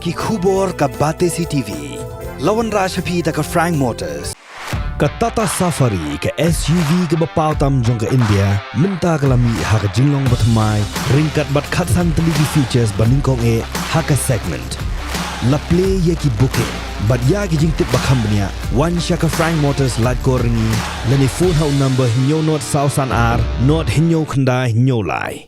ki khubor ka Bate CTV. Lawan Rashapi ta ka Frank Motors. Ka Tata Safari ke SUV ke bapau tam jong ke India minta kalami ha ka jinglong batmai ringkat bat khatsan teligi features baningkong e ha ka segment la play ye ki booking bat ya ki jing tip bakham bnia one shaka Frank Motors lat ko ringi lani phone hau number hinyo not sausan r not hinyo khanda hinyo lai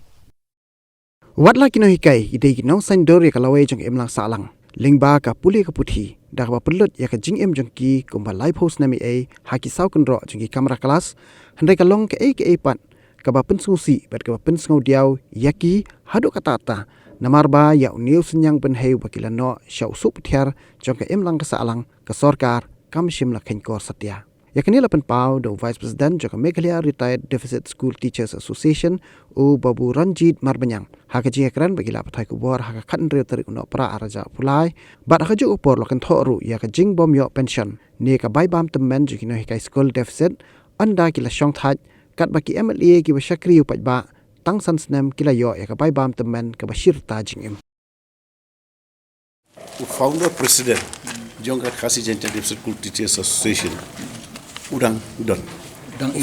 wat la kino hikai ide ki nong san dor ya kalawe jong em lang salang lingba ka puli ka puthi dak ba pulut ya ka jing em jong ki kumba live host nami e ha ki sau kun ro jong ki kamera kelas handai ka long ke e pat ka ba pensu si bat ka ba pensngau diau ya ki hadu ka tata namar ba ya uniu senyang ben heu bakila no syau sup thiar jong ka em lang ka salang ka sorkar kam shim la khen kor satya ya kini lapan pau do vice president jong ka Meghalaya Retired Deficit School Teachers Association u babu Ranjit Marbanyang ha ka jing ekran bagila pathai ku bor ha ka khan re tari uno pra araja pulai bat ha ju upor lo kan thoru ya ka jing bom yo pension ne ka bai bam temmen ju kino hikai school deficit anda kila shong thaj kat baki MLA ki ba shakri upat ba tang san snem kila yo ya ka bai bam temmen ka ba shir ta jing em founder president jong ka khasi jenta deficit school teachers association udang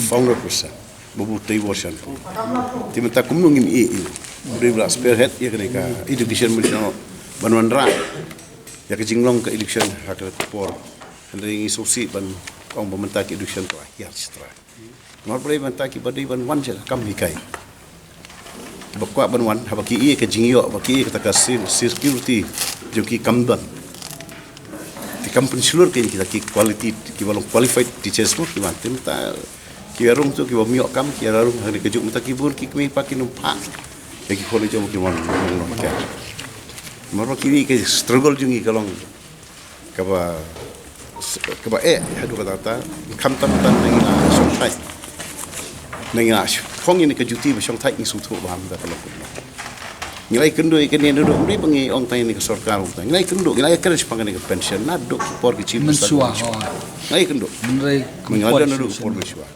founder president babu tei version timenta kumnung im udah belas spearhead ya kenika education minister banwanra ya ke jinglong ke election hak por henry sosi ban kong pemerintah ke education tu ya setelah nor boleh mentah ki badai ban wan je kam hikai bakwa ban wan habaki ke jingyo baki kata kasih security joki kamdan di kampung seluruh kita ki quality ki balong qualified teachers mo ki mantem ta ki arung tu ki bamiok kam ki arung hari kejuk mata ki bur ki kami pakai numpak lagi college mo ki mon ka maro ki struggle jungi kalong kaba hadu kata kam tam tan dengan song thai dengan phong ini kejuti be song thai ni su thu bam da kalong nilai kendo ikan ni duduk beri pengi orang tanya ni ke sorkar orang tanya nilai kendo nilai kerja pangan ni ke pension nak duduk por kecil mensuah nilai kendo mengajar duduk por mensuah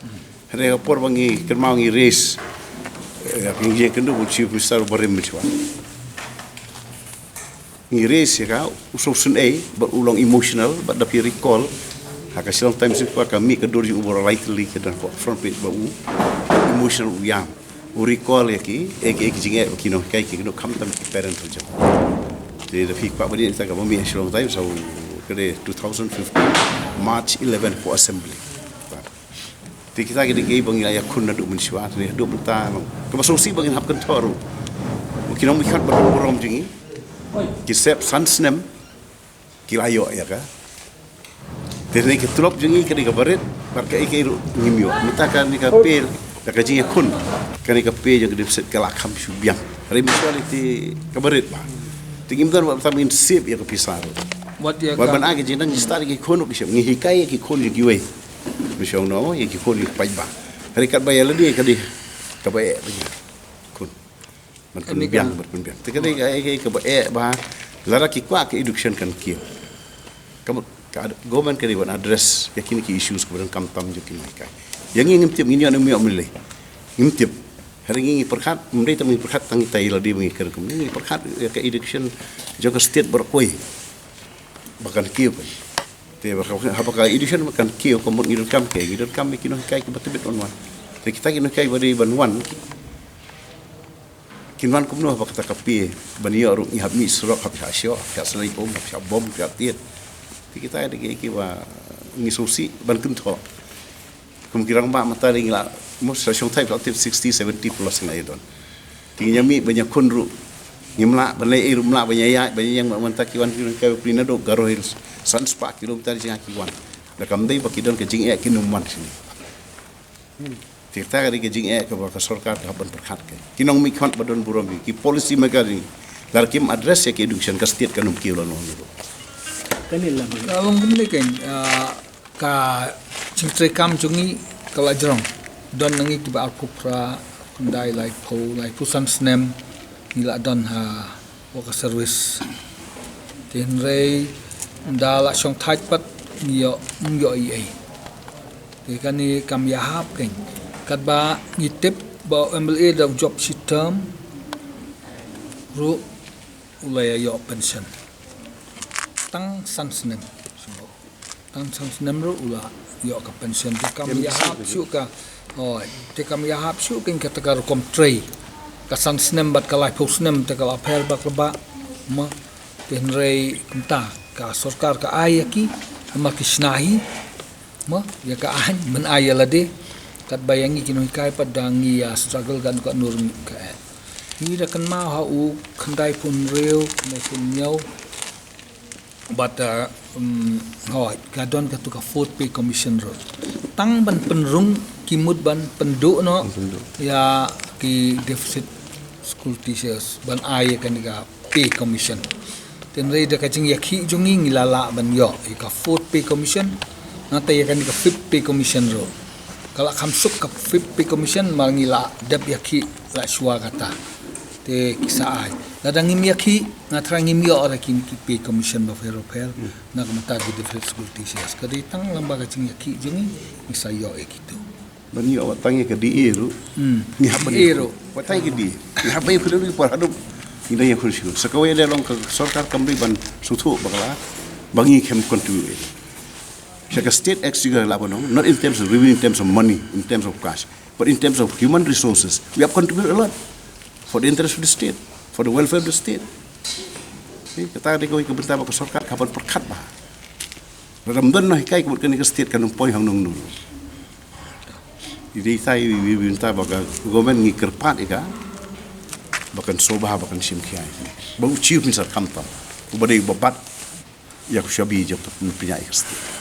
hari por pengi kermau ngi race pengi kendo chief minister beri mensuah ngi race ya kau usul berulang emotional but recall hak silang time sifat kami kedua juga ubor lightly ke dan front page bau emotional yang recall ya ki jinge kino kai ki no kam tam ki parent ho jam de fik pa bari ta ka mami shilong time so kede 2015 March 11 for assembly ti kita ki de bangi ya kun na du mun shwa ne du ta ko ba so si bangin hap kan thoru kino mi khat ba rom jingi ki sep sansnem ki layo ya ka de ki trop jingi kede ka baret par ka ru ngimyo mitakan ni ka pel da ka jingi kun kani ka pe yang deficit kala kham shubiang remutuality kabarit ba tingim dar ba tamin sip ya ka pisar what ya ba ban age jinan start ki kono ki ngi hikai ki kono ki we misyong no ya ki kono ki ba hari kat ba ya ledi ka di ka ba kun man kun biang tekade ka ba ba lara ki kwa ke education kan ki kamu government kali ban address yakin ki issues kemudian kam tam jo ki hikai yang ingin tip ini anu mi amle ngintip hari ini perkat mendai tami perkat tangi tai ladi mengi kerkum ini perkat ke education jaga state berkoi bahkan kieu te apakah education bahkan kieu komon idul kam ke idul kam kino kai ke betebet onwan te kita kino kai bari banwan kinwan kumno apa kata kapi baniyo ru ihab mi surok hab hasyo ka selai bom hab bom ka tiet kita ada ki wa ngisusi ban kunto kemungkinan mak mata ring lah most stasiun type aktif 60-70 plus ngai don tingnya mi banyak kunru ngimla balai irum la banyak ya banyak yang manta kiwan kiwan prina do garo hills sanspa kilometer jing kiwan da kamdai bakidon ke jing ek kinuman sini kita kali ke jing ek ke sorkar kapan berkat ke kinong mi khant badon burom ki policy magari dar kim address ya ke education ka state kanum kiulan no kanila along kumle kan ka cingtre kam jungi kala jrong don nangi kiba alpupra kundai like po san snem nila don ha waka service tin rei dala song thaj pat niyo ai te kani kam ya hap ken kat ba ngitip ba MLA da job system ru ulaya yo pension tang sansnem tang sansnem ro ula yo ka pension te kam ya hap su ka te kam ya hap su ken kata ka kom trei ka sansnem bat ka lai posnem te ka apel bak ba ma ten rei kumta ka sarkar ka ayaki ma kisnahi ma ya ka an men ayalade kat bayangi kinoy kai padangi ya struggle gan ka nur ka ni da kan ma ha u khandai pun reu me pun nyau but ka don ka tu ka fourth pay commission ro tang ban penrung kimut ban pendu no ya ki deficit school teachers ban ay kan ka pay commission ten rei da ka jing yakhi jungi ngilala ban yo ka fourth pay commission nata ya kan ka fifth pay commission ro kalau kamsuk ka fifth pay commission mangila dab yakhi la shwa kata te kisah ladang imyaki ngatrang imyo ora kin ki pay commission ba fero na kamata di different school teachers kadi tang lambaga ching yaki jungi isayo ekito bani awak tangi ke di ero ni haban ero wat tangi ke di ni haban ku lu por hadu ina yang kursi sakawe de long ke sarkar kamri ban suthu bagala bangi kem contribute Shaka state acts juga labono, not in terms of revenue, in terms of money, in terms of cash, but in terms of human resources. We have contributed a lot for the interest of the state, for the welfare of the state. Kita ada kau kebentar bak sarkar kapan perkat bah. Ramdan nah kai kemudian ke state kan poin hang nung nung. Jadi saya minta bak government ngikerpat ika, bahkan sobah bahkan simkiai. Bau chief misal kamtam, ubadai babat, yak syabi jatuh punya state.